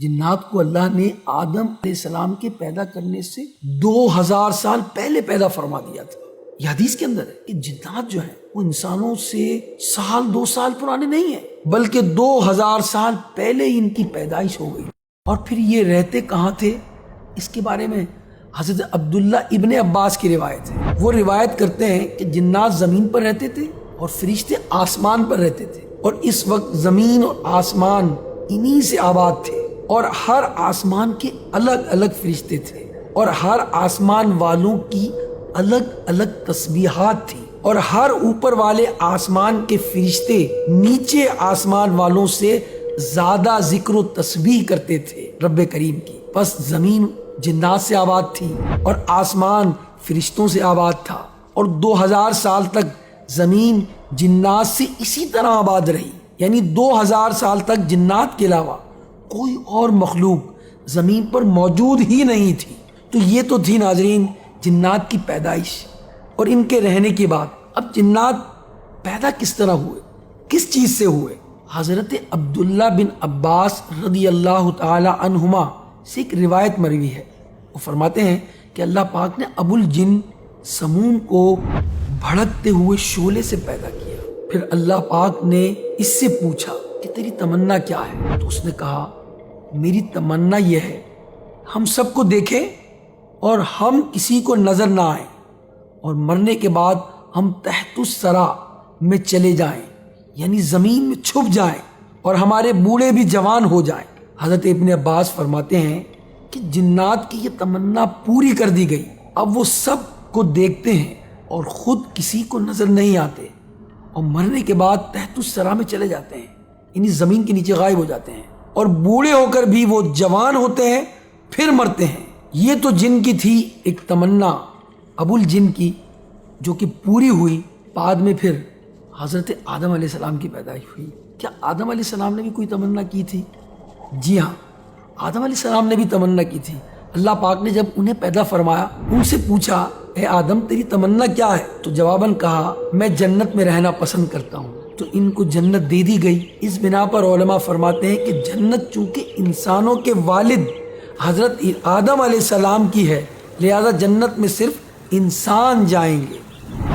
جنات کو اللہ نے آدم علیہ السلام کے پیدا کرنے سے 2000 سال پہلے پیدا فرما دیا تھا۔ یہ حدیث کے اندر ہے کہ جنات جو ہیں وہ انسانوں سے سال 2 سال پرانے نہیں ہیں، بلکہ 2000 سال پہلے ان کی پیدائش ہو گئی۔ اور پھر یہ رہتے کہاں تھے، اس کے بارے میں حضرت عبداللہ ابن عباس کی روایت ہے۔ وہ روایت کرتے ہیں کہ جنات زمین پر رہتے تھے اور فرشتے آسمان پر رہتے تھے، اور اس وقت زمین اور آسمان انہی سے آباد تھے، اور ہر آسمان کے الگ الگ فرشتے تھے، اور ہر آسمان والوں کی الگ الگ تسبیحات تھی، اور ہر اوپر والے آسمان کے فرشتے نیچے آسمان والوں سے زیادہ ذکر و تسبیح کرتے تھے رب کریم کی۔ پس زمین جنات سے آباد تھی اور آسمان فرشتوں سے آباد تھا، اور 2000 سال تک زمین جنات سے اسی طرح آباد رہی، یعنی 2000 سال تک جنات کے علاوہ کوئی اور مخلوق زمین پر موجود ہی نہیں تھی۔ تو یہ تو تھی ناظرین جنات کی پیدائش اور ان کے رہنے کی بات۔ اب جنات پیدا کس طرح ہوئے، کس چیز سے ہوئے؟ حضرت عبداللہ بن عباس رضی اللہ تعالی عنہما سے ایک روایت مروی ہے۔ وہ فرماتے ہیں کہ اللہ پاک نے ابو الجن سموم کو بھڑکتے ہوئے شعلے سے پیدا کیا۔ پھر اللہ پاک نے اس سے پوچھا کہ تیری تمنا کیا ہے؟ تو اس نے کہا میری تمنا یہ ہے ہم سب کو دیکھیں اور ہم کسی کو نظر نہ آئیں، اور مرنے کے بعد ہم تحت الثری میں چلے جائیں، یعنی زمین میں چھپ جائیں، اور ہمارے بوڑھے بھی جوان ہو جائیں۔ حضرت ابن عباس فرماتے ہیں کہ جنات کی یہ تمنا پوری کر دی گئی۔ اب وہ سب کو دیکھتے ہیں اور خود کسی کو نظر نہیں آتے، اور مرنے کے بعد تحت الثری میں چلے جاتے ہیں، یعنی زمین کے نیچے غائب ہو جاتے ہیں، اور بوڑھے ہو کر بھی وہ جوان ہوتے ہیں پھر مرتے ہیں۔ یہ تو جن کی تھی ایک تمنا ابو الجن کی، جو کہ پوری ہوئی۔ بعد میں پھر حضرت آدم علیہ السلام کی پیدائش ہوئی۔ کیا آدم علیہ السلام نے بھی کوئی تمنا کی تھی؟ جی ہاں، آدم علیہ السلام نے بھی تمنا کی تھی۔ اللہ پاک نے جب انہیں پیدا فرمایا، ان سے پوچھا اے آدم تیری تمنا کیا ہے؟ تو جواباً کہا میں جنت میں رہنا پسند کرتا ہوں۔ تو ان کو جنت دے دی گئی۔ اس بنا پر علماء فرماتے ہیں کہ جنت چونکہ انسانوں کے والد حضرت آدم علیہ السلام کی ہے، لہذا جنت میں صرف انسان جائیں گے،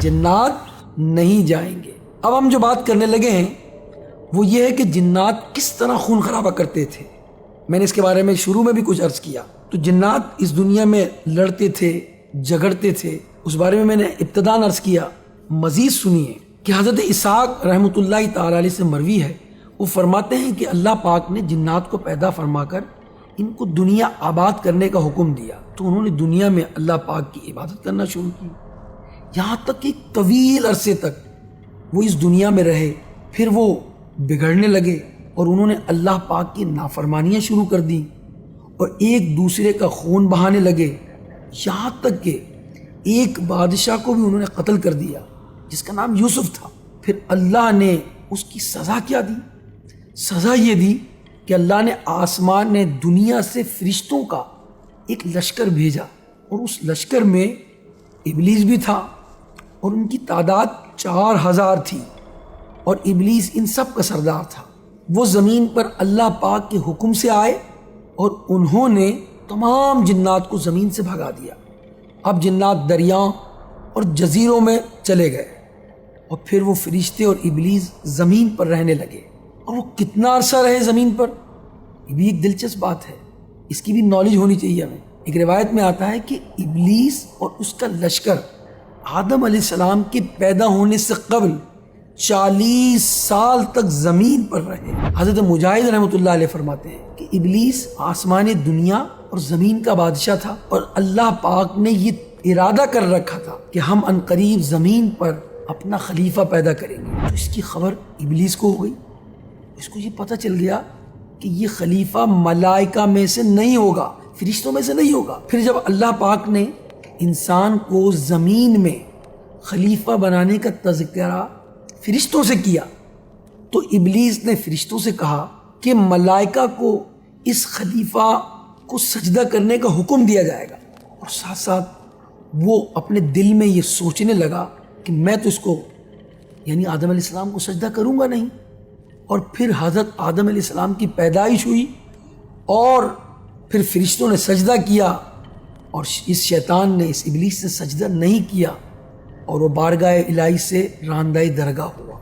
جنات نہیں جائیں گے۔ اب ہم جو بات کرنے لگے ہیں وہ یہ ہے کہ جنات کس طرح خون خرابہ کرتے تھے۔ میں نے اس کے بارے میں شروع میں بھی کچھ عرض کیا۔ تو جنات اس دنیا میں لڑتے تھے، جھگڑتے تھے، اس بارے میں نے ابتداً عرض کیا۔ مزید سنیے کہ حضرت اسحاق رحمۃ اللہ تعالی علیہ سے مروی ہے، وہ فرماتے ہیں کہ اللہ پاک نے جنات کو پیدا فرما کر ان کو دنیا آباد کرنے کا حکم دیا، تو انہوں نے دنیا میں اللہ پاک کی عبادت کرنا شروع کی، یہاں تک کہ طویل عرصے تک وہ اس دنیا میں رہے۔ پھر وہ بگڑنے لگے اور انہوں نے اللہ پاک کی نافرمانیاں شروع کر دی، اور ایک دوسرے کا خون بہانے لگے، یہاں تک کہ ایک بادشاہ کو بھی انہوں نے قتل کر دیا جس کا نام یوسف تھا۔ پھر اللہ نے اس کی سزا کیا دی؟ سزا یہ دی کہ اللہ نے آسمان نے دنیا سے فرشتوں کا ایک لشکر بھیجا، اور اس لشکر میں ابلیس بھی تھا، اور ان کی تعداد 4000 تھی، اور ابلیس ان سب کا سردار تھا۔ وہ زمین پر اللہ پاک کے حکم سے آئے اور انہوں نے تمام جنات کو زمین سے بھگا دیا۔ اب جنات دریاؤں اور جزیروں میں چلے گئے، اور پھر وہ فرشتے اور ابلیس زمین پر رہنے لگے۔ اور وہ کتنا عرصہ رہے زمین پر، یہ بھی ایک دلچسپ بات ہے، اس کی بھی نالج ہونی چاہیے ہمیں۔ ایک روایت میں آتا ہے کہ ابلیس اور اس کا لشکر آدم علیہ السلام کے پیدا ہونے سے قبل 40 سال تک زمین پر رہے۔ حضرت مجاہد رحمۃ اللہ علیہ فرماتے ہیں کہ ابلیس آسمان دنیا اور زمین کا بادشاہ تھا، اور اللہ پاک نے یہ ارادہ کر رکھا تھا کہ ہم عنقریب زمین پر اپنا خلیفہ پیدا کریں گے۔ تو اس کی خبر ابلیس کو ہو گئی، اس کو یہ پتہ چل گیا کہ یہ خلیفہ ملائکہ میں سے نہیں ہوگا، فرشتوں میں سے نہیں ہوگا۔ پھر جب اللہ پاک نے انسان کو زمین میں خلیفہ بنانے کا تذکرہ فرشتوں سے کیا، تو ابلیس نے فرشتوں سے کہا کہ ملائکہ کو اس خلیفہ کو سجدہ کرنے کا حکم دیا جائے گا، اور ساتھ ساتھ وہ اپنے دل میں یہ سوچنے لگا کہ میں تو اس کو یعنی آدم علیہ السلام کو سجدہ کروں گا نہیں۔ اور پھر حضرت آدم علیہ السلام کی پیدائش ہوئی، اور پھر فرشتوں نے سجدہ کیا اور اس شیطان نے، اس ابلیس نے سجدہ نہیں کیا اور وہ بارگاہ الہی سے راندہ درگاہ ہوا۔